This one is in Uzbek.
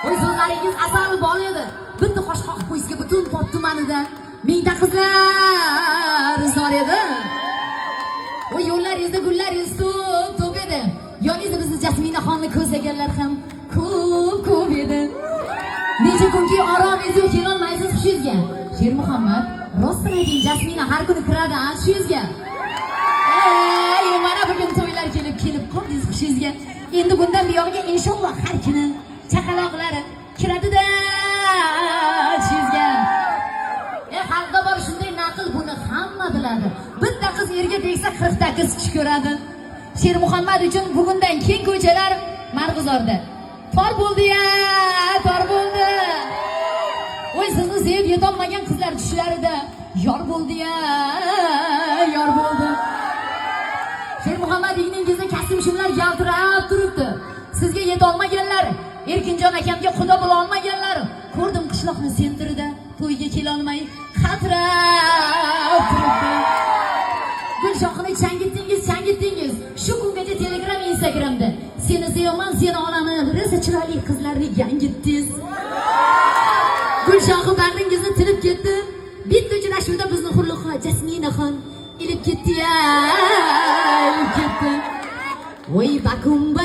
Voy so'zlaringiz asal bol edi. Bitta qosh qoqib qo'yishga butun pot tumanida mingta qizlar zor edi. Voy yo'llaringizda gullaringiz to'p edi. Yoningizda bizni Jasminaxonni ko'zlaganlar ham ko'p edi. Necha kunki oromingiz yo'q, kelolmaysiz hushingizga. Shermuhammad, rostini ayting, Jasmina har kuni kiradi hushingizga. Mana bugun to'ylar kelib qoldingiz hushingizga. Endi bundan buyog'iga inshaalloh har kuni chaqaloqlari kiradi-da hushingizga. Xalqda bor shunday naql, buni hamma biladi. Bitta qiz erga tegsa 40 ta qiz kishi ko'radi. Shermuhammad uchun bugundan keng ko'chalar Marg'izorda. Tor bo'ldi-ya, tor bo'ldi. Voy sizni sevib yetolmagan qizlar tushlarida yor bo'ldi-ya, yor bo'ldi. Shermuhammad igningizda kasım-shimlar yaltirab turibdi. Sizga yetolmaganlar, Erkinjon akamga xudo bo'la olmaganlar, ko'rdim qishloqni sentirida, to'yga kela olmay qatrab turibdi. Gulshohini changitdingiz. Shu kungacha Telegram, Instagramda seni sevaman, seni onani, rosa chiroyli qizlarni yangitdingiz. Gulshohi bag'ringizni tilib ketdi. Bitta uchrashuvda bizni Xulluqo Jasminaxon ilib ketdi-ya, ilib ketdi. Voy bakumba